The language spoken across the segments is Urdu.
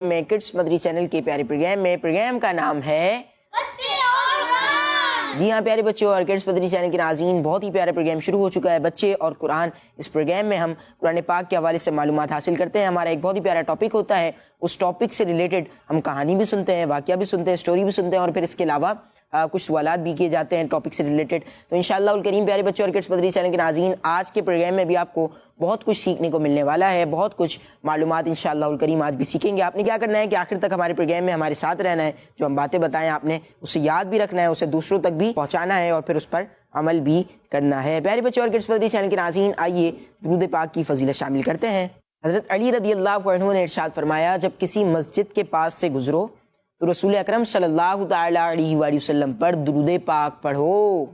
میں کڈس مدری چینل کے پیارے پروگرام کا نام ہے بچے اور قرآن۔ جی ہاں پیارے بچوں اور کڈس مدری چینل کے ناظرین، بہت ہی پیارا پروگرام شروع ہو چکا ہے بچے اور قرآن۔ اس پروگرام میں ہم قرآن پاک کے حوالے سے معلومات حاصل کرتے ہیں۔ ہمارا ایک بہت ہی پیارا ٹاپک ہوتا ہے، اس ٹاپک سے ریلیٹڈ ہم کہانی بھی سنتے ہیں، واقعہ بھی سنتے ہیں، اسٹوری بھی سنتے ہیں، اور پھر اس کے علاوہ کچھ سوالات بھی کیے جاتے ہیں ٹاپک سے ریلیٹڈ۔ تو انشاءاللہ الکریم پیارے بچوں اور کڈس مدری چینل کے ناظرین، آج کے پروگرام میں بھی آپ کو بہت کچھ سیکھنے کو ملنے والا ہے، بہت کچھ معلومات انشاءاللہ الکریم آج بھی سیکھیں گے۔ آپ نے کیا کرنا ہے کہ آخر تک ہمارے پروگرام میں ہمارے ساتھ رہنا ہے، جو ہم باتیں بتائیں آپ نے اسے یاد بھی رکھنا ہے، اسے دوسروں تک بھی پہنچانا ہے، اور پھر اس پر عمل بھی کرنا ہے۔ پیارے بچوں اور کڈس مدری چینل کے ناظرین، آئیے درود پاک کی فضیلت شامل کرتے ہیں۔ حضرت علی رضی اللہ عنہ نے ارشاد فرمایا، جب کسی مسجد کے پاس سے گزرو تو رسول اکرم صلی اللہ تعالی علیہ وآلہ وسلم پر درود پاک پڑھو۔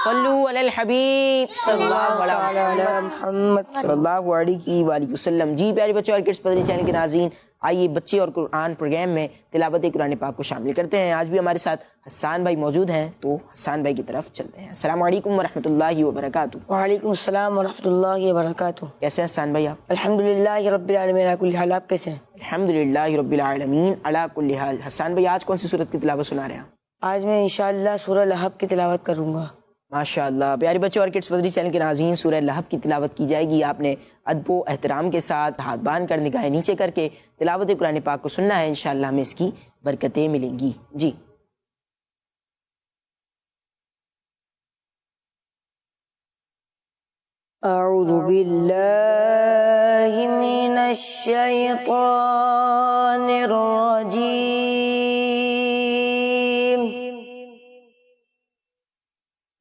صلو علی الحبیب صلی اللہ علیہ محمد صلی اللہ علیہ وآلہ وسلم۔ جی پیارے بچوں اور کڈس مدری چینل کے ناظرین، آئیے بچے اور قرآن پروگرام میں تلاوت قرآن پاک کو شامل کرتے ہیں۔ آج بھی ہمارے ساتھ حسان بھائی موجود ہیں، تو حسان بھائی کی طرف چلتے ہیں۔ السلام علیکم ورحمۃ اللہ وبرکاتہ۔ وعلیکم السلام ورحمۃ اللہ وبرکاتہ۔ کیسے ہیں حسان بھائی آپ؟ الحمدللہ رب العالمین علی کل حال۔ آپ کیسے ہیں؟ الحمدللہ رب العالمین علی کل حال۔ حسان بھائی آج کون سی سورت کی تلاوت سنا رہے ہیں؟ آج میں انشاءاللہ سورہ لہب کی تلاوت کروں گا۔ ماشاء اللہ پیارے بچوں اور کڈس مدری چینل کے ناظرین، سورہ لہب کی تلاوت کی جائے گی۔ آپ نے ادب و احترام کے ساتھ ہاتھ باندھ کر نگاہیں نیچے کر کے تلاوت قرآن پاک کو سننا ہے، انشاءاللہ ہمیں اس کی برکتیں ملیں گی۔ جی اعوذ باللہ من الشیطان الرجیم،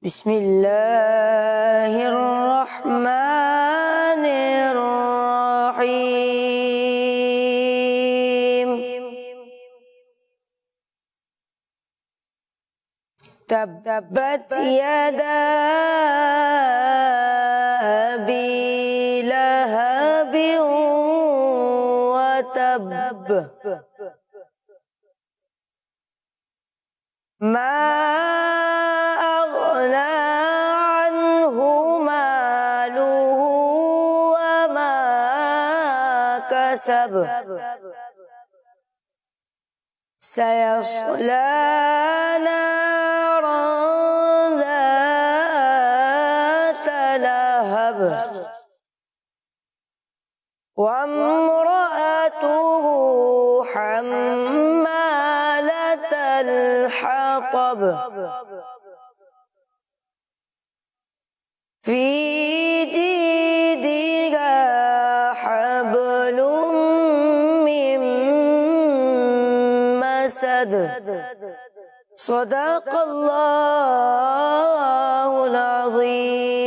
بسم اللہ الرحمن الرحیم۔ تبت یدا ابی لہب وتب، ما اغنى عنه ماله وما كسب، سيصلى نارا ذات لهب، وامرأته حمالة الحطب، في جيدها حبل من مسد، صدق اللہ العظیم۔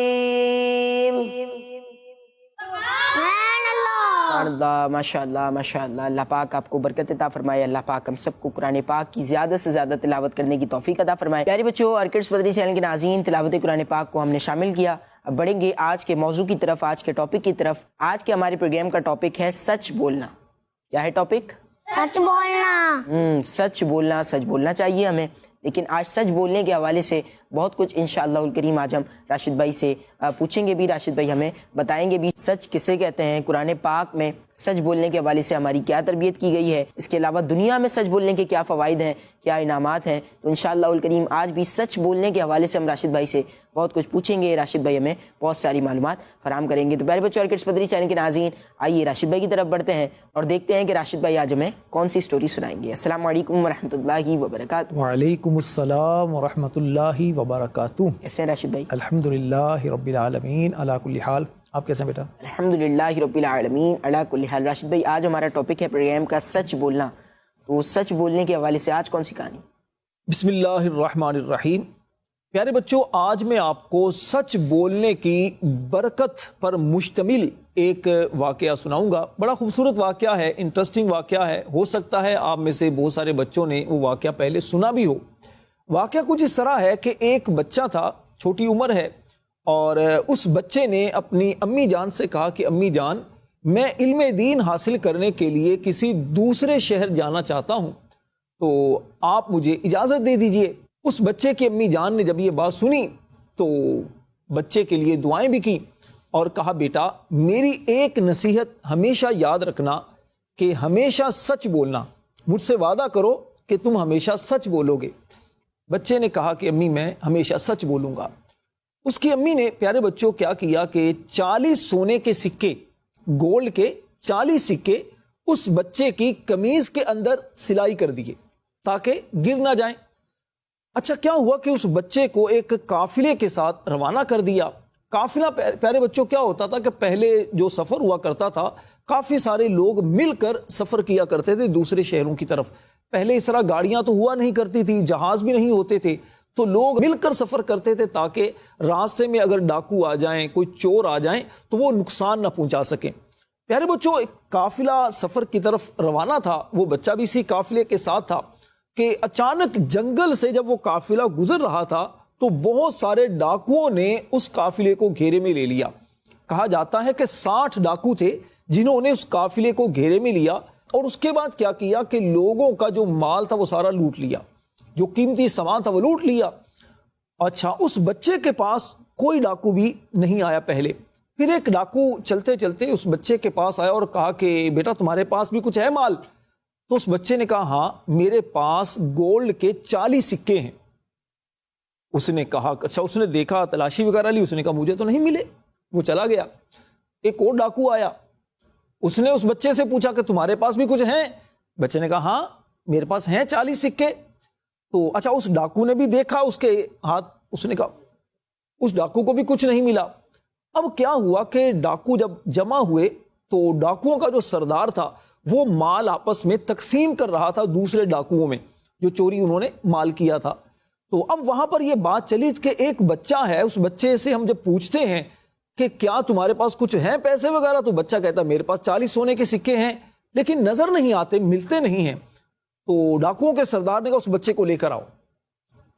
ماشاء اللہ ماشاء اللہ، اللہ پاک آپ کو برکت عطا فرمائے، اللہ پاک ہم سب کو قرآن پاک کی زیادہ سے زیادہ تلاوت کرنے کی توفیق عطا فرمائے۔ پیارے بچوں اور کڈس مدری چینل کے ناظرین، تلاوت قرآن پاک کو ہم نے شامل کیا، اب بڑھیں گے آج کے موضوع کی طرف، آج کے ٹاپک کی طرف۔ آج کے ہمارے پروگرام کا ٹاپک ہے سچ بولنا۔ کیا ہے ٹاپک؟ سچ بولنا۔ سچ بولنا، سچ بولنا چاہیے ہمیں، لیکن آج سچ بولنے کے حوالے سے بہت کچھ انشاءاللہ الکریم آج ہم راشد بھائی سے پوچھیں گے بھی، راشد بھائی ہمیں بتائیں گے بھی سچ کسے کہتے ہیں، قرآن پاک میں سچ بولنے کے حوالے سے ہماری کیا تربیت کی گئی ہے، اس کے علاوہ دنیا میں سچ بولنے کے کیا فوائد ہیں، کیا انعامات ہیں۔ تو انشاءاللہ الکریم آج بھی سچ بولنے کے حوالے سے ہم راشد بھائی سے بہت کچھ پوچھیں گے، راشد بھائی ہمیں بہت ساری معلومات فراہم کریں گے۔ تو پیارے بچوں اور کڈس مدری چینل کے ناظرین، آئیے راشد بھائی کی طرف بڑھتے ہیں اور دیکھتے ہیں کہ راشد بھائی آج ہمیں کون سی اسٹوری سنائیں گے۔ السلام علیکم ورحمۃ اللہ وبرکاتہ۔ وعلیکم السلام ورحمۃ اللہ وبرکاتہ۔ کیسے ہیں راشد بھائی؟ الحمدللہ رب العالمین علی کل حال۔ آپ کیسے ہیں بیٹا؟ الحمدللہ رب العالمین علی کل حال۔ راشد بھائی آج ہمارا ٹاپک ہے پروگرام کا سچ بولنا، تو سچ بولنے کے حوالے سے آج کون سی کہانی؟ بسم اللہ الرحمن الرحیم۔ پیارے بچوں، آج میں آپ کو سچ بولنے کی برکت پر مشتمل ایک واقعہ سناؤں گا۔ بڑا خوبصورت واقعہ ہے، انٹرسٹنگ واقعہ ہے، ہو سکتا ہے آپ میں سے بہت سارے بچوں نے وہ واقعہ پہلے سنا بھی ہو۔ واقعہ کچھ اس طرح ہے کہ ایک بچہ تھا، چھوٹی عمر ہے، اور اس بچے نے اپنی امی جان سے کہا کہ امی جان، میں علم دین حاصل کرنے کے لیے کسی دوسرے شہر جانا چاہتا ہوں، تو آپ مجھے اجازت دے دیجئے۔ اس بچے کی امی جان نے جب یہ بات سنی تو بچے کے لیے دعائیں بھی کی اور کہا بیٹا میری ایک نصیحت ہمیشہ یاد رکھنا کہ ہمیشہ سچ بولنا، مجھ سے وعدہ کرو کہ تم ہمیشہ سچ بولو گے۔ بچے نے کہا کہ امی میں ہمیشہ سچ بولوں گا۔ اس کی امی نے پیارے بچوں کیا کیا کہ 40 سونے کے سکے، گولڈ کے 40 سکے اس بچے کی قمیض کے اندر سلائی کر دیے تاکہ گر نہ جائیں۔ اچھا کیا ہوا کہ اس بچے کو ایک قافلے کے ساتھ روانہ کر دیا۔ قافلہ پیارے بچوں کیا ہوتا تھا کہ پہلے جو سفر ہوا کرتا تھا کافی سارے لوگ مل کر سفر کیا کرتے تھے دوسرے شہروں کی طرف۔ پہلے اس طرح گاڑیاں تو ہوا نہیں کرتی تھی، جہاز بھی نہیں ہوتے تھے، تو لوگ مل کر سفر کرتے تھے تاکہ راستے میں اگر ڈاکو آ جائیں، کوئی چور آ جائیں تو وہ نقصان نہ پہنچا سکیں۔ پیارے بچوں ایک قافلہ سفر کی طرف روانہ تھا، وہ بچہ بھی اسی قافلے کے ساتھ تھا کہ اچانک جنگل سے جب وہ قافلہ گزر رہا تھا تو بہت سارے ڈاکوؤں نے اس قافلے کو گھیرے میں لے لیا۔ کہا جاتا ہے کہ 60 ڈاکو تھے جنہوں نے اس قافلے کو گھیرے میں لیا، اور اس کے بعد کیا کیا کہ لوگوں کا جو مال تھا وہ سارا لوٹ لیا، جو قیمتی سامان تھا وہ لوٹ لیا۔ اچھا اس بچے کے پاس کوئی ڈاکو بھی نہیں آیا پہلے۔ پھر ایک ڈاکو چلتے چلتے اس بچے کے پاس آیا اور کہا کہ بیٹا تمہارے پاس بھی کچھ ہے مال؟ تو اس بچے نے کہا ہاں میرے پاس گولڈ کے 40 سکے ہیں۔ اس نے کہا اچھا، اس نے دیکھا تلاشی وغیرہ لی، اس نے کہا مجھے تو نہیں ملے، وہ چلا گیا۔ ایک اور ڈاکو آیا، اس نے اس بچے سے پوچھا کہ تمہارے پاس بھی کچھ ہیں؟ بچے نے کہا ہاں میرے پاس ہیں 40 سکے۔ تو اچھا اس ڈاکو نے بھی دیکھا اس کے ہاتھ، اس نے کہا اس ڈاکو کو بھی کچھ نہیں ملا۔ اب کیا ہوا کہ ڈاکو جب جمع ہوئے تو ڈاکوؤں کا جو سردار تھا وہ مال آپس میں تقسیم کر رہا تھا دوسرے ڈاکوؤں میں جو چوری انہوں نے مال کیا تھا۔ تو اب وہاں پر یہ بات چلی کہ ایک بچہ ہے، اس بچے سے ہم جب پوچھتے ہیں کہ کیا تمہارے پاس کچھ ہیں پیسے وغیرہ، تو بچہ کہتا ہے میرے پاس 40 سونے کے سکے ہیں، لیکن نظر نہیں آتے، ملتے نہیں ہیں۔ تو ڈاکوؤں کے سردار نے کہا اس بچے کو لے کر آؤ۔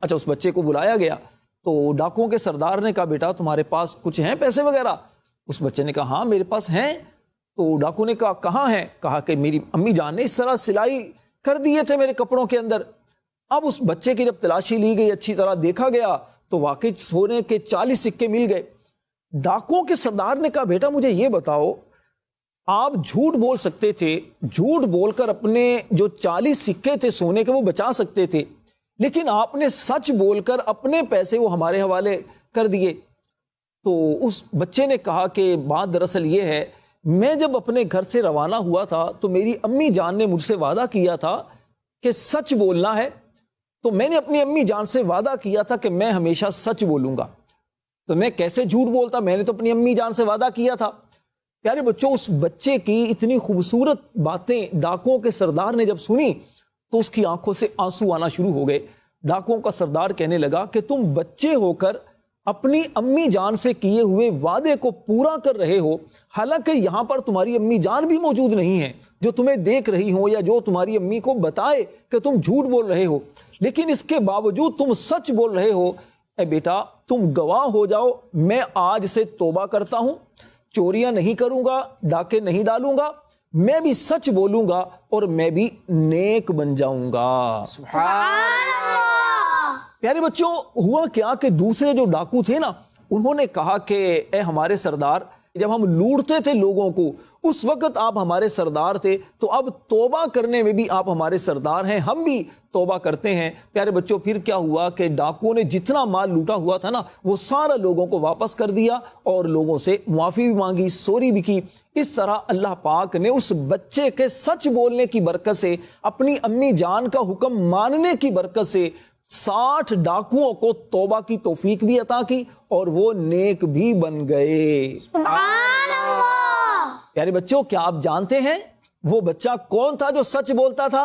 اچھا اس بچے کو بلایا گیا تو ڈاکوؤں کے سردار نے کہا بیٹا تمہارے پاس کچھ ہیں پیسے وغیرہ؟ اس بچے نے کہا ہاں میرے پاس ہیں۔ تو ڈاکو نے کہا کہاں ہیں؟ کہا کہ میری امی جان نے اس طرح سلائی کر دیے تھے میرے کپڑوں کے اندر۔ اب اس بچے کی جب تلاشی لی گئی، اچھی طرح دیکھا گیا تو واقعی سونے کے 40 سکے مل گئے۔ ڈاکوؤں کے سردار نے کہا بیٹا مجھے یہ بتاؤ، آپ جھوٹ بول سکتے تھے، جھوٹ بول کر اپنے جو 40 سکے تھے سونے کے وہ بچا سکتے تھے، لیکن آپ نے سچ بول کر اپنے پیسے وہ ہمارے حوالے کر دیے۔ تو اس بچے نے کہا کہ بات دراصل یہ ہے، میں جب اپنے گھر سے روانہ ہوا تھا تو میری امی جان نے مجھ سے وعدہ کیا تھا کہ سچ بولنا ہے، تو میں نے اپنی امی جان سے وعدہ کیا تھا کہ میں ہمیشہ سچ بولوں گا، تو میں کیسے جھوٹ بولتا، میں نے تو اپنی امی جان سے وعدہ کیا تھا۔ پیارے بچوں اس بچے کی اتنی خوبصورت باتیں ڈاکوؤں کے سردار نے جب سنی تو اس کی آنکھوں سے آنسو آنا شروع ہو گئے۔ ڈاکوؤں کا سردار کہنے لگا کہ تم بچے ہو کر اپنی امی جان سے کیے ہوئے وعدے کو پورا کر رہے ہو، حالانکہ یہاں پر تمہاری امی جان بھی موجود نہیں ہے جو تمہیں دیکھ رہی ہو یا جو تمہاری امی کو بتائے کہ تم جھوٹ بول رہے ہو، لیکن اس کے باوجود تم سچ بول رہے ہو۔ اے بیٹا تم گواہ ہو جاؤ، میں آج سے توبہ کرتا ہوں، چوریاں نہیں کروں گا، ڈاکے نہیں ڈالوں گا، میں بھی سچ بولوں گا اور میں بھی نیک بن جاؤں گا۔ پیارے بچوں ہوا کیا کہ دوسرے جو ڈاکو تھے نا، انہوں نے کہا کہ اے ہمارے سردار، جب ہم لوٹتے تھے لوگوں کو اس وقت آپ ہمارے سردار تھے، تو اب توبہ کرنے میں بھی آپ ہمارے سردار ہیں، ہم بھی توبہ کرتے ہیں۔ پیارے بچوں پھر کیا ہوا کہ ڈاکوؤں نے جتنا مال لوٹا ہوا تھا نا وہ سارا لوگوں کو واپس کر دیا اور لوگوں سے معافی بھی مانگی، سوری بھی کی۔ اس طرح اللہ پاک نے اس بچے کے سچ بولنے کی برکت سے، اپنی امی جان کا حکم ماننے کی برکت سے 60 ڈاکوؤں کو توبہ کی توفیق بھی عطا کی اور وہ نیک بھی بن گئے۔ سبحان اللہ۔ پیارے بچوں کیا آپ جانتے ہیں وہ بچہ کون تھا جو سچ بولتا تھا؟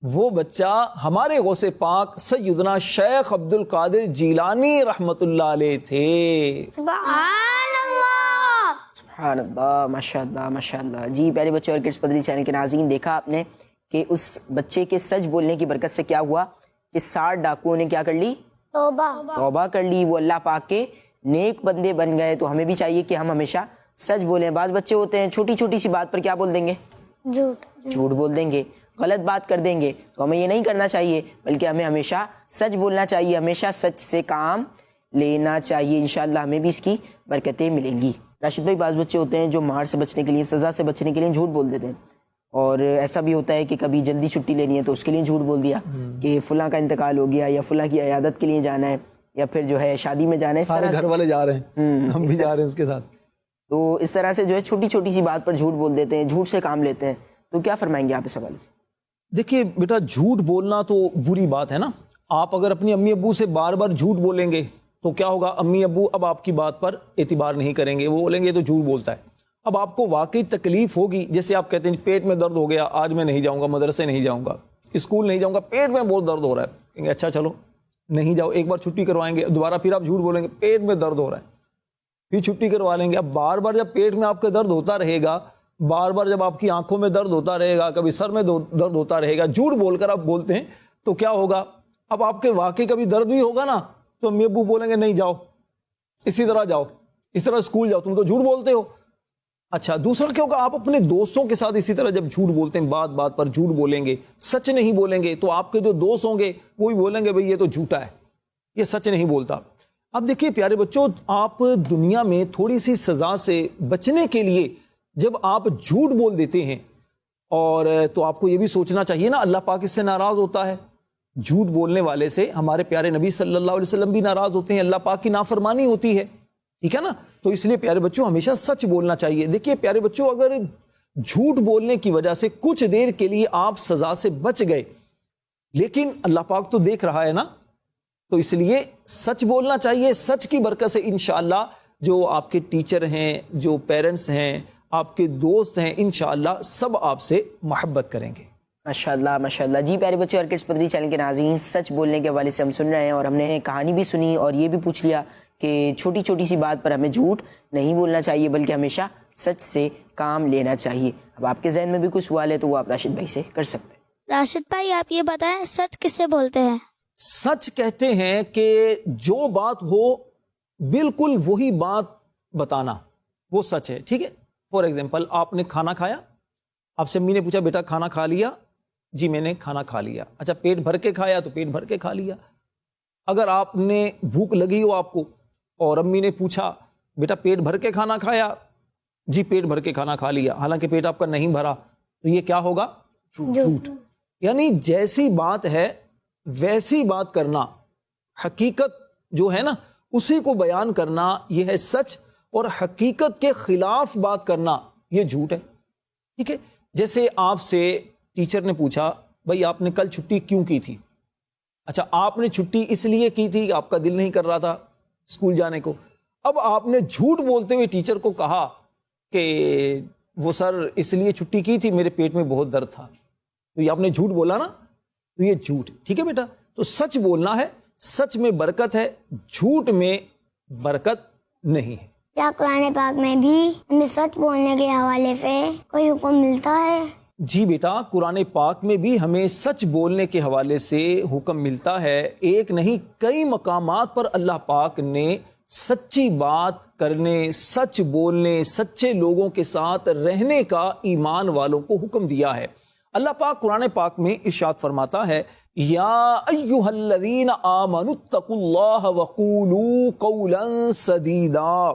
وہ بچہ ہمارے غوث پاک سیدنا شیخ عبد القادر جیلانی رحمت اللہ علیہ تھے۔ سبحان اللہ۔ سبحان اللہ، ماشاء اللہ ماشاء اللہ۔ جی پیارے بچے اور کڈس پدری چینل کے ناظرین، دیکھا آپ نے کہ اس بچے کے سچ بولنے کی برکت سے کیا ہوا کہ 60 ڈاکوؤں نے کیا کر لی؟ توبہ کر لی، وہ اللہ پاک کے نیک بندے بن گئے۔ تو ہمیں بھی چاہیے کہ ہم ہمیشہ سچ بولیں۔ بعض بچے ہوتے ہیں چھوٹی چھوٹی سی بات پر کیا بول دیں گے؟ جھوٹ بول دیں گے، غلط بات کر دیں گے۔ تو ہمیں یہ نہیں کرنا چاہیے، بلکہ ہمیں ہمیشہ سچ بولنا چاہیے، ہمیشہ سچ سے کام لینا چاہیے۔ انشاءاللہ ہمیں بھی اس کی برکتیں ملیں گی۔ راشد بھائی بعض بچے ہوتے ہیں جو مار سے بچنے کے لیے، سزا سے بچنے کے لیے جھوٹ بول دیتے ہیں، اور ایسا بھی ہوتا ہے کہ کبھی جلدی چھٹی لینی ہے تو اس کے لیے جھوٹ بول دیا کہ فلاں کا انتقال ہو گیا یا فلاں کی عیادت کے لیے جانا ہے یا پھر جو ہے شادی میں جانا ہے. اس سارے طرح گھر والے جا رہے ہیں, ہم بھی جا رہے ہیں اس کے ساتھ. تو اس طرح سے جو ہے چھوٹی چھوٹی سی بات پر جھوٹ بول دیتے ہیں, جھوٹ سے کام لیتے ہیں. تو کیا فرمائیں گے آپ اس حوالے سے؟ دیکھیے بیٹا, جھوٹ بولنا تو بری بات ہے نا. آپ اگر اپنی امی ابو سے بار بار جھوٹ بولیں گے تو کیا ہوگا, امی ابو اب آپ کی بات پر اعتبار نہیں کریں گے, وہ بولیں گے تو جھوٹ بولتا ہے. اب آپ کو واقعی تکلیف ہوگی, جیسے آپ کہتے ہیں پیٹ میں درد ہو گیا, آج میں نہیں جاؤں گا, مدرسے نہیں جاؤں گا, اسکول نہیں جاؤں گا, پیٹ میں بہت درد ہو رہا ہے. کہیں گے اچھا چلو نہیں جاؤ, ایک بار چھٹی کروائیں گے, دوبارہ پھر آپ جھوٹ بولیں گے پیٹ میں درد ہو رہا ہے, پھر چھٹی کروا لیں گے. اب بار بار جب پیٹ میں آپ کا درد ہوتا رہے گا, بار بار جب آپ کی آنکھوں میں درد ہوتا رہے گا, کبھی سر میں درد ہوتا رہے گا, جھوٹ بول کر آپ بولتے ہیں تو کیا ہوگا, اب آپ کے واقعی کبھی درد بھی ہوگا نا تو امی ابو بولیں گے نہیں جاؤ, اسی طرح جاؤ, اس طرح اسکول جاؤ, تم تو جھوٹ بولتے ہو. اچھا دوسرا کیا ہوگا, آپ اپنے دوستوں کے ساتھ اسی طرح جب جھوٹ بولتے ہیں, بات بات پر جھوٹ بولیں گے, سچ نہیں بولیں گے, تو آپ کے جو دوست ہوں گے وہ بھی بولیں گے بھئی یہ تو جھوٹا ہے, یہ سچ نہیں بولتا. اب دیکھیے پیارے بچوں, آپ دنیا میں تھوڑی سی سزا سے بچنے کے لیے جب آپ جھوٹ بول دیتے ہیں, اور تو آپ کو یہ بھی سوچنا چاہیے نا اللہ پاک اس سے ناراض ہوتا ہے. جھوٹ بولنے والے سے ہمارے پیارے نبی صلی اللہ علیہ وسلم بھی ناراض ہوتے ہیں, اللہ پاک کی نافرمانی ہوتی ہے, ٹھیک ہے نا. تو اس لیے پیارے بچوں ہمیشہ سچ بولنا چاہیے. دیکھیے پیارے بچوں, اگر جھوٹ بولنے کی وجہ سے کچھ دیر کے لیے آپ سزا سے بچ گئے, لیکن اللہ پاک تو دیکھ رہا ہے نا, تو اس لیے سچ بولنا چاہیے. سچ کی برکت سے انشاءاللہ جو آپ کے ٹیچر ہیں, جو پیرنٹس ہیں, آپ کے دوست ہیں, انشاءاللہ سب آپ سے محبت کریں گے. ماشاءاللہ ماشاءاللہ. جی پیارے بچے اور کڈس پدری چینل کے ناظرین, سچ بولنے کے حوالے سے ہم سن رہے ہیں اور ہم نے کہانی بھی سنی اور یہ بھی پوچھ لیا کہ چھوٹی چھوٹی سی بات پر ہمیں جھوٹ نہیں بولنا چاہیے بلکہ ہمیشہ سچ سے کام لینا چاہیے. اب آپ کے ذہن میں بھی کوئی سوال ہے تو وہ آپ راشد بھائی سے کر سکتے ہیں. راشد بھائی آپ یہ بتائیں سچ کسے بولتے ہیں؟ سچ کہتے ہیں کہ جو بات ہو بالکل وہی بات بتانا, وہ سچ ہے, ٹھیک ہے. فار ایگزامپل آپ نے کھانا کھایا, آپ سے امی نے پوچھا بیٹا کھانا کھا لیا, جی میں نے کھانا کھا لیا. اچھا پیٹ بھر کے کھایا تو پیٹ بھر کے کھا لیا. اگر آپ نے بھوک لگی ہو آپ کو اور امی نے پوچھا بیٹا پیٹ بھر کے کھانا کھایا, جی پیٹ بھر کے کھانا کھا لیا, حالانکہ پیٹ آپ کا نہیں بھرا, تو یہ کیا ہوگا, جھوٹ. یعنی جیسی بات ہے ویسی بات کرنا, حقیقت جو ہے نا اسی کو بیان کرنا یہ ہے سچ, اور حقیقت کے خلاف بات کرنا یہ جھوٹ ہے, ٹھیک ہے. جیسے آپ سے ٹیچر نے پوچھا بھائی آپ نے کل چھٹی کیوں کی تھی, اچھا آپ نے چھٹی اس لیے کی تھی کہ آپ کا دل نہیں کر رہا تھا اسکول جانے کو. اب آپ نے جھوٹ بولتے ہوئے ٹیچر کو کہا کہ وہ سر اس لیے چھٹی کی تھی میرے پیٹ میں بہت درد تھا, تو یہ آپ نے جھوٹ بولا نا, تو یہ جھوٹ, ٹھیک ہے بیٹا. تو سچ بولنا ہے, سچ میں برکت ہے, جھوٹ میں برکت نہیں ہے. کیا قرآن پاک میں بھی ہمیں سچ بولنے کے حوالے سے کوئی حکم ملتا ہے؟ جی بیٹا, قرآن پاک میں بھی ہمیں سچ بولنے کے حوالے سے حکم ملتا ہے. ایک نہیں کئی مقامات پر اللہ پاک نے سچی بات کرنے, سچ بولنے, سچے لوگوں کے ساتھ رہنے کا ایمان والوں کو حکم دیا ہے. اللہ پاک قرآن پاک میں ارشاد فرماتا ہے یا ایھا الذین آمنوا اتقوا اللہ وقولوا قولا سدیدا,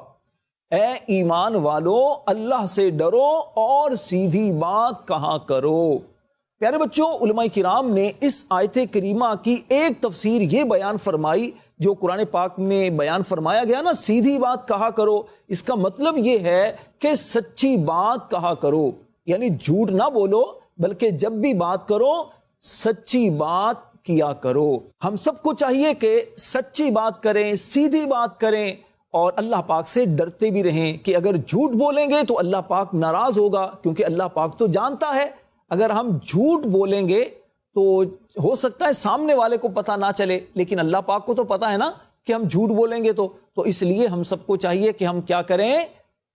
اے ایمان والو اللہ سے ڈرو اور سیدھی بات کہا کرو. پیارے بچوں, علماء کرام نے اس آیت کریمہ کی ایک تفسیر یہ بیان فرمائی جو قرآن پاک میں بیان فرمایا گیا نا, سیدھی بات کہا کرو, اس کا مطلب یہ ہے کہ سچی بات کہا کرو, یعنی جھوٹ نہ بولو بلکہ جب بھی بات کرو سچی بات کیا کرو. ہم سب کو چاہیے کہ سچی بات کریں, سیدھی بات کریں, اور اللہ پاک سے ڈرتے بھی رہیں کہ اگر جھوٹ بولیں گے تو اللہ پاک ناراض ہوگا, کیونکہ اللہ پاک تو جانتا ہے اگر ہم جھوٹ بولیں گے تو ہو سکتا ہے سامنے والے کو پتہ نہ چلے, لیکن اللہ پاک کو تو پتہ ہے نا کہ ہم جھوٹ بولیں گے تو اس لیے ہم سب کو چاہیے کہ ہم کیا کریں,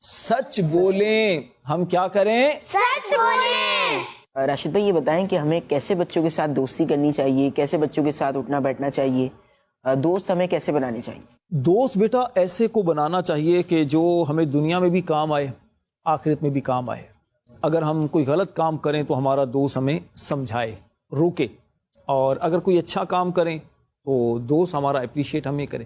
سچ بولیں. ہم کیا کریں, سچ بولیں. راشد بھائی یہ بتائیں کہ ہمیں کیسے بچوں کے ساتھ دوستی کرنی چاہیے, کیسے بچوں کے ساتھ اٹھنا بیٹھنا چاہیے, دوست ہمیں کیسے بنانے چاہیے؟ دوست بیٹا ایسے کو بنانا چاہیے کہ جو ہمیں دنیا میں بھی کام آئے, آخرت میں بھی کام آئے. اگر ہم کوئی غلط کام کریں تو ہمارا دوست ہمیں سمجھائے, روکے, اور اگر کوئی اچھا کام کریں تو دوست ہمارا اپریشیٹ ہمیں کرے.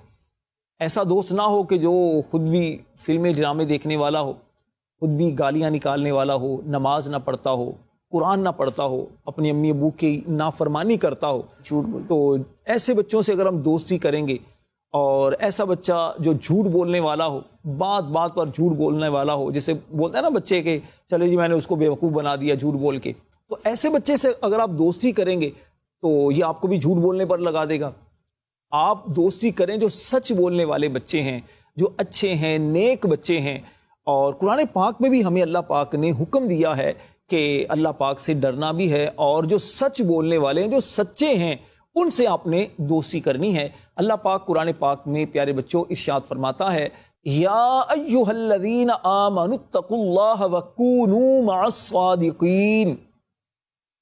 ایسا دوست نہ ہو کہ جو خود بھی فلمیں ڈرامے دیکھنے والا ہو, خود بھی گالیاں نکالنے والا ہو, نماز نہ پڑھتا ہو, قرآن نہ پڑھتا ہو، اپنی امی ابو کی نافرمانی کرتا ہو، جھوٹ بول تو ایسے بچوں سے اگر ہم دوستی کریں گے، اور ایسا بچہ جو جھوٹ بولنے والا ہو، بات بات پر جھوٹ بولنے والا ہو، جیسے بولتا ہے نا بچے کہ چلو جی میں نے اس کو بیوقوف بنا دیا جھوٹ بول کے، تو ایسے بچے سے اگر آپ دوستی کریں گے تو یہ آپ کو بھی جھوٹ بولنے پر لگا دے گا۔ آپ دوستی کریں جو سچ بولنے والے بچے ہیں، جو اچھے ہیں، نیک بچے ہیں۔ اور قرآن پاک میں بھی ہمیں اللہ پاک نے حکم دیا ہے کہ اللہ پاک سے ڈرنا بھی ہے، اور جو سچ بولنے والے ہیں، جو سچے ہیں، ان سے آپ نے دوستی کرنی ہے۔ اللہ پاک قرآن پاک میں پیارے بچوں ارشاد فرماتا ہے، یا ایھا الذین آمنوا اتقوا اللہ وکونوا مع الصادقین،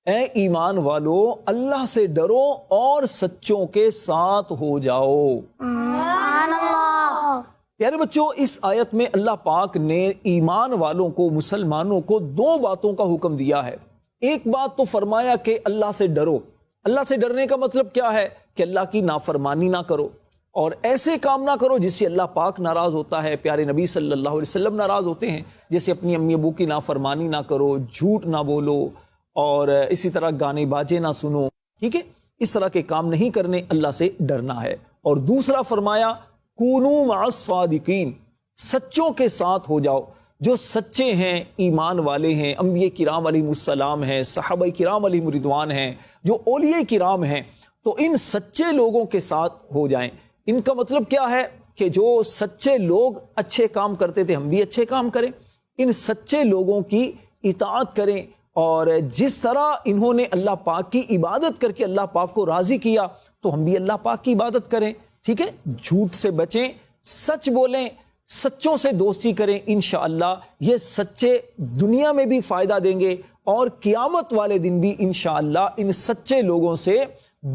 اے ایمان والو اللہ سے ڈرو اور سچوں کے ساتھ ہو جاؤ۔ سبحان اللہ۔ پیارے بچوں، اس آیت میں اللہ پاک نے ایمان والوں کو، مسلمانوں کو دو باتوں کا حکم دیا ہے۔ ایک بات تو فرمایا کہ اللہ سے ڈرو۔ اللہ سے ڈرنے کا مطلب کیا ہے؟ کہ اللہ کی نافرمانی نہ کرو اور ایسے کام نہ کرو جس سے اللہ پاک ناراض ہوتا ہے، پیارے نبی صلی اللہ علیہ وسلم ناراض ہوتے ہیں، جیسے اپنی امی ابو کی نافرمانی نہ کرو، جھوٹ نہ بولو، اور اسی طرح گانے باجے نہ سنو، ٹھیک ہے؟ اس طرح کے کام نہیں کرنے، اللہ سے ڈرنا ہے۔ اور دوسرا فرمایا کونوا مع الصادقین، سچوں کے ساتھ ہو جاؤ۔ جو سچے ہیں، ایمان والے ہیں، انبیاء کرام علیہ السلام ہیں، صحابہ کرام علیہ رضوان ہیں، جو اولیاء کرام ہیں، تو ان سچے لوگوں کے ساتھ ہو جائیں۔ ان کا مطلب کیا ہے؟ کہ جو سچے لوگ اچھے کام کرتے تھے، ہم بھی اچھے کام کریں، ان سچے لوگوں کی اطاعت کریں، اور جس طرح انہوں نے اللہ پاک کی عبادت کر کے اللہ پاک کو راضی کیا تو ہم بھی اللہ پاک کی عبادت کریں، ٹھیک ہے؟ جھوٹ سے بچیں، سچ بولیں، سچوں سے دوستی کریں، انشاءاللہ یہ سچے دنیا میں بھی فائدہ دیں گے، اور قیامت والے دن بھی انشاءاللہ ان سچے لوگوں سے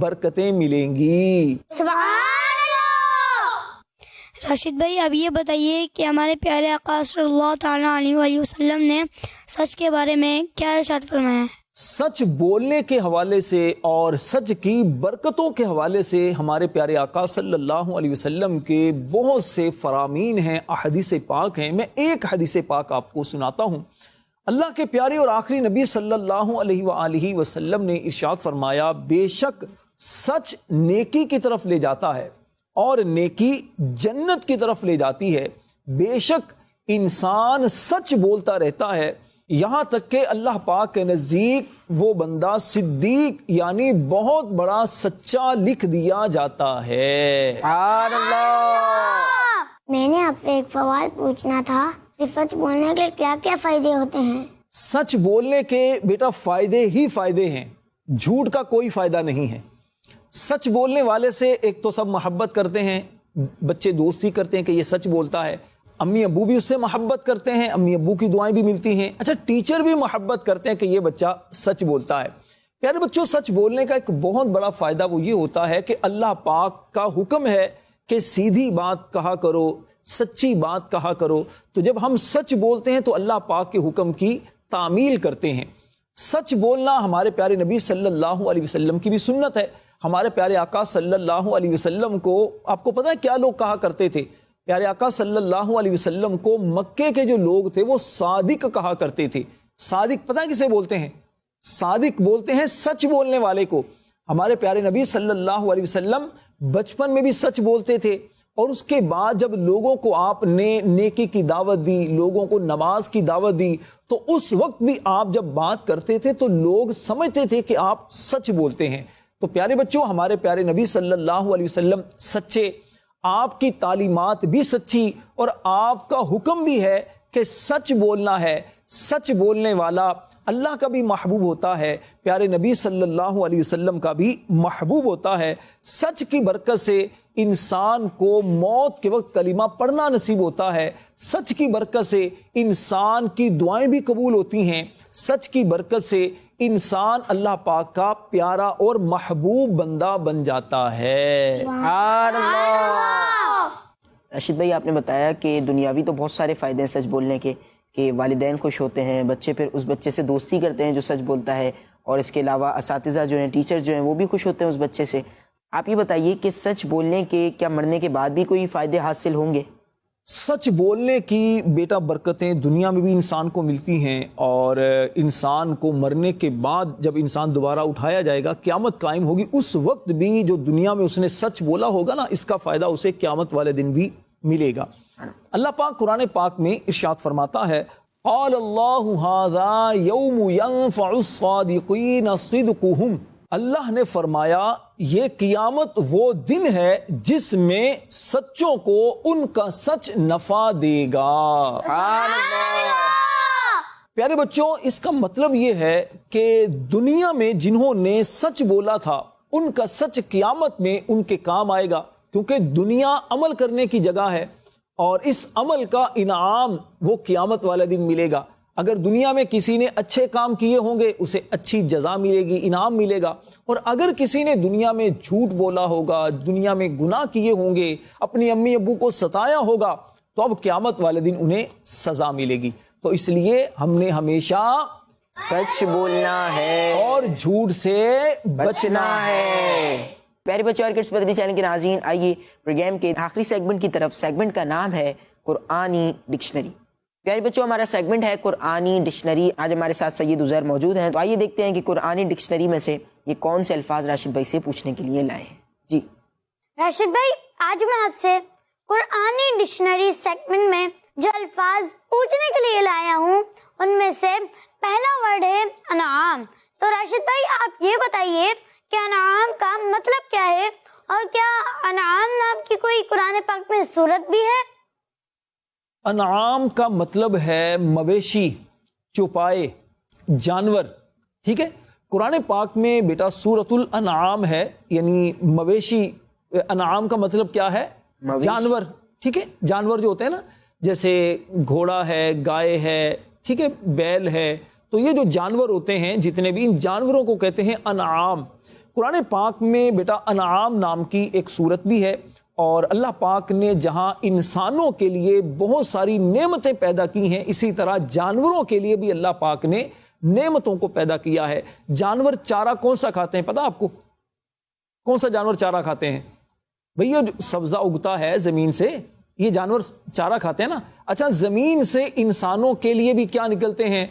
برکتیں ملیں گی۔ سبحان اللہ۔ راشد بھائی، اب یہ بتائیے کہ ہمارے پیارے آقا صلی اللہ تعالیٰ علیہ وآلہ وسلم نے سچ کے بارے میں کیا ارشاد فرمایا ہے؟ سچ بولنے کے حوالے سے اور سچ کی برکتوں کے حوالے سے ہمارے پیارے آقا صلی اللہ علیہ وسلم کے بہت سے فرامین ہیں، احادیث پاک ہیں۔ میں ایک حدیث پاک آپ کو سناتا ہوں۔ اللہ کے پیارے اور آخری نبی صلی اللہ علیہ وآلہ وسلم نے ارشاد فرمایا، بے شک سچ نیکی کی طرف لے جاتا ہے اور نیکی جنت کی طرف لے جاتی ہے۔ بے شک انسان سچ بولتا رہتا ہے یہاں تک کہ اللہ پاک کے نزدیک وہ بندہ صدیق یعنی بہت بڑا سچا لکھ دیا جاتا ہے۔ سبحان اللہ۔ میں نے آپ سے ایک سوال پوچھنا تھا کہ سچ بولنے کے کیا کیا فائدے ہوتے ہیں؟ سچ بولنے کے بیٹا فائدے ہی فائدے ہیں، جھوٹ کا کوئی فائدہ نہیں ہے۔ سچ بولنے والے سے ایک تو سب محبت کرتے ہیں، بچے دوستی کرتے ہیں کہ یہ سچ بولتا ہے، امی ابو بھی اس سے محبت کرتے ہیں، امی ابو کی دعائیں بھی ملتی ہیں، اچھا ٹیچر بھی محبت کرتے ہیں کہ یہ بچہ سچ بولتا ہے۔ پیارے بچوں، سچ بولنے کا ایک بہت بڑا فائدہ وہ یہ ہوتا ہے کہ اللہ پاک کا حکم ہے کہ سیدھی بات کہا کرو، سچی بات کہا کرو، تو جب ہم سچ بولتے ہیں تو اللہ پاک کے حکم کی تعمیل کرتے ہیں۔ سچ بولنا ہمارے پیارے نبی صلی اللہ علیہ وسلم کی بھی سنت ہے۔ ہمارے پیارے آقا صلی اللہ علیہ وسلم کو آپ کو پتہ ہے کیا لوگ کہا کرتے تھے؟ پیارے آقا صلی اللہ علیہ وسلم کو مکے کے جو لوگ تھے وہ صادق کہا کرتے تھے۔ صادق پتہ ہے کسے بولتے ہیں؟ صادق بولتے ہیں سچ بولنے والے کو۔ ہمارے پیارے نبی صلی اللہ علیہ وسلم بچپن میں بھی سچ بولتے تھے، اور اس کے بعد جب لوگوں کو آپ نے نیکی کی دعوت دی، لوگوں کو نماز کی دعوت دی، تو اس وقت بھی آپ جب بات کرتے تھے تو لوگ سمجھتے تھے کہ آپ سچ بولتے ہیں۔ تو پیارے بچوں، ہمارے پیارے نبی صلی اللہ علیہ وسلم سچے، آپ کی تعلیمات بھی سچی، اور آپ کا حکم بھی ہے کہ سچ بولنا ہے۔ سچ بولنے والا اللہ کا بھی محبوب ہوتا ہے، پیارے نبی صلی اللہ علیہ وسلم کا بھی محبوب ہوتا ہے۔ سچ کی برکت سے انسان کو موت کے وقت کلمہ پڑھنا نصیب ہوتا ہے۔ سچ کی برکت سے انسان کی دعائیں بھی قبول ہوتی ہیں۔ سچ کی برکت سے انسان اللہ پاک کا پیارا اور محبوب بندہ بن جاتا ہے۔ سبحان اللہ۔ راشد بھائی، آپ نے بتایا کہ دنیاوی تو بہت سارے فائدے ہیں سچ بولنے کے، کہ والدین خوش ہوتے ہیں، بچے پھر اس بچے سے دوستی کرتے ہیں جو سچ بولتا ہے، اور اس کے علاوہ اساتذہ جو ہیں، ٹیچر جو ہیں، وہ بھی خوش ہوتے ہیں اس بچے سے۔ آپ یہ بتائیے کہ سچ بولنے کے کیا مرنے کے بعد بھی کوئی فائدے حاصل ہوں گے؟ سچ بولنے کی بیٹا برکتیں دنیا میں بھی انسان کو ملتی ہیں، اور انسان کو مرنے کے بعد جب انسان دوبارہ اٹھایا جائے گا، قیامت قائم ہوگی، اس وقت بھی جو دنیا میں اس نے سچ بولا ہوگا نا، اس کا فائدہ اسے قیامت والے دن بھی ملے گا۔ اللہ پاک قرآن پاک میں ارشاد فرماتا ہے، قال اللہ ھذا یوم ینفع الصادقین صدقہم، اللہ نے فرمایا یہ قیامت وہ دن ہے جس میں سچوں کو ان کا سچ نفع دے گا۔ پیارے بچوں، اس کا مطلب یہ ہے کہ دنیا میں جنہوں نے سچ بولا تھا ان کا سچ قیامت میں ان کے کام آئے گا، کیونکہ دنیا عمل کرنے کی جگہ ہے اور اس عمل کا انعام وہ قیامت والے دن ملے گا۔ اگر دنیا میں کسی نے اچھے کام کیے ہوں گے اسے اچھی جزا ملے گی، انعام ملے گا، اور اگر کسی نے دنیا میں جھوٹ بولا ہوگا، دنیا میں گناہ کیے ہوں گے، اپنی امی ابو کو ستایا ہوگا، تو اب قیامت والے دن انہیں سزا ملے گی۔ تو اس لیے ہم نے ہمیشہ سچ بولنا ہے اور جھوٹ سے بچنا ہے۔ پیارے بچوں اور کڈس مدنی چینل کے ناظرین، آئیے پروگرام کے آخری سیگمنٹ کی طرف۔ سیگمنٹ کا نام ہے قرآنی ڈکشنری۔ پیارے بچوں، ہمارا سیگمنٹ ہے قرآنی ڈکشنری۔ آج ہمارے ساتھ سید عزیر موجود ہیں، تو آئیے دیکھتے ہیں کہ قرآنی ڈکشنری میں سے یہ کون سے الفاظ راشد بھائی سے پوچھنے کے لیے لائے ہیں۔ جی راشد بھائی، آج میں آپ سے قرآنی ڈکشنری سیگمنٹ میں جو الفاظ پوچھنے کے لیے لایا ہوں ان میں سے پہلا ورڈ ہے انعام۔ تو راشد بھائی آپ یہ بتائیے کہ انعام کا مطلب کیا ہے، اور کیا انعام نام کی کوئی قرآن پاک میں صورت بھی ہے؟ انعام کا مطلب ہے مویشی، چوپائے، جانور، ٹھیک ہے۔ قرآن پاک میں بیٹا سورۃ الانعام ہے، یعنی مویشی۔ انعام کا مطلب کیا ہے؟ جانور، ٹھیک ہے۔ جانور جو ہوتے ہیں نا، جیسے گھوڑا ہے، گائے ہے، ٹھیک ہے، بیل ہے، تو یہ جو جانور ہوتے ہیں جتنے بھی، ان جانوروں کو کہتے ہیں انعام۔ قرآن پاک میں بیٹا انعام نام کی ایک سورت بھی ہے، اور اللہ پاک نے جہاں انسانوں کے لیے بہت ساری نعمتیں پیدا کی ہیں، اسی طرح جانوروں کے لیے بھی اللہ پاک نے نعمتوں کو پیدا کیا ہے۔ جانور چارہ کون سا کھاتے ہیں پتہ آپ کو؟ کون سا جانور چارہ کھاتے ہیں؟ بھئی یہ سبزہ اگتا ہے زمین سے، یہ جانور چارہ کھاتے ہیں نا۔ اچھا، زمین سے انسانوں کے لیے بھی کیا نکلتے ہیں؟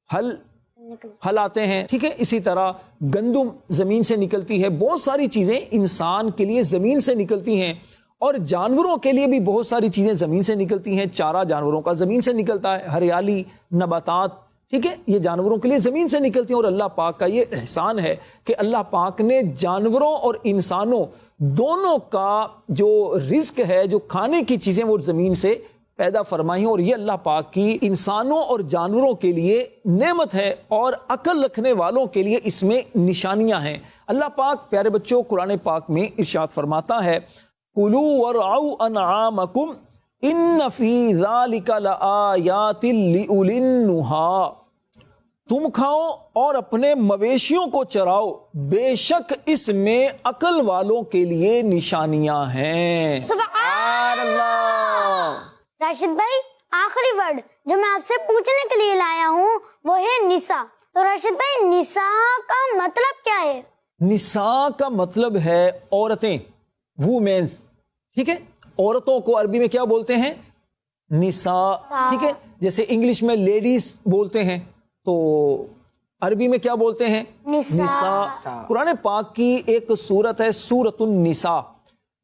پھل آتے ہیں، ٹھیک ہے۔ اسی طرح گندم زمین سے نکلتی ہے، بہت ساری چیزیں انسان کے لیے زمین سے نکلتی ہیں، اور جانوروں کے لیے بھی بہت ساری چیزیں زمین سے نکلتی ہیں۔ چارہ جانوروں کا زمین سے نکلتا ہے، ہریالی، نباتات، ٹھیک ہے، یہ جانوروں کے لیے زمین سے نکلتی ہیں۔ اور اللہ پاک کا یہ احسان ہے کہ اللہ پاک نے جانوروں اور انسانوں دونوں کا جو رزق ہے، جو کھانے کی چیزیں، وہ زمین سے پیدا فرمائی ہیں، اور یہ اللہ پاک کی انسانوں اور جانوروں کے لیے نعمت ہے، اور عقل رکھنے والوں کے لیے اس میں نشانیاں ہیں۔ اللہ پاک پیارے بچوں قرآن پاک میں ارشاد فرماتا ہے، کُلُوا وَارْعَوْا أَنْعَامَكُمْ إِنَّ فِي ذَلِكَ لَآيَاتٍ لِأُولِي النُّهَىٰ، تم کھاؤ اور اپنے مویشیوں کو چراؤ، بے شک اس میں عقل والوں کے لیے نشانیاں ہیں۔ سبحان اللہ۔ راشد بھائی، آخری ورڈ جو میں آپ سے پوچھنے کے لیے لایا ہوں وہ ہے نساء۔ تو راشد بھائی، نساء کا مطلب کیا ہے؟ نساء کا مطلب ہے عورتیں، وومینز، ٹھیک ہے۔ عورتوں کو عربی میں کیا بولتے ہیں؟ نساء، ٹھیک ہے۔ جیسے انگلش میں لیڈیز بولتے ہیں، تو عربی میں کیا بولتے ہیں؟ نساء۔ قرآن پاک کی ایک سورت ہے سورۃ النساء،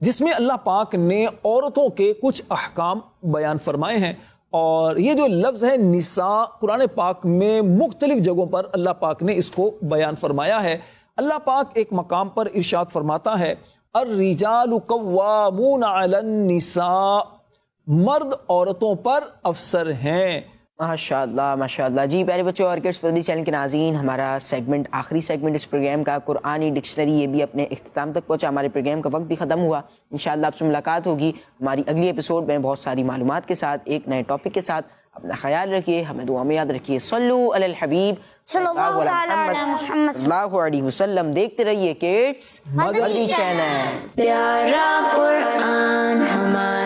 جس میں اللہ پاک نے عورتوں کے کچھ احکام بیان فرمائے ہیں، اور یہ جو لفظ ہے نساء قرآن پاک میں مختلف جگہوں پر اللہ پاک نے اس کو بیان فرمایا ہے۔ اللہ پاک ایک مقام پر ارشاد فرماتا ہے، الرجال قوامون علی النساء، مرد عورتوں پر افسر ہیں۔ ماشاء اللہ ماشاء اللہ۔ جی پیارے بچوں اور کڈس مدنی چینل کے ناظرین، ہمارا سیگمنٹ، آخری سیگمنٹ اس پروگرام کا قرآنی ڈکشنری، یہ بھی اپنے اختتام تک پہنچا۔ ہمارے پروگرام کا وقت بھی ختم ہوا۔ انشاءاللہ آپ سے ملاقات ہوگی ہماری اگلی ایپیسوڈ میں بہت ساری معلومات کے ساتھ، ایک نئے ٹاپک کے ساتھ۔ اپنا خیال رکھیے، ہمیں دعا میں یاد رکھیے۔ صلو علی الحبیب صلی اللہ علیہ وسلم۔ دیکھتے رہیے کڈس مدنی چینل۔ پیارا قرآن ہمارا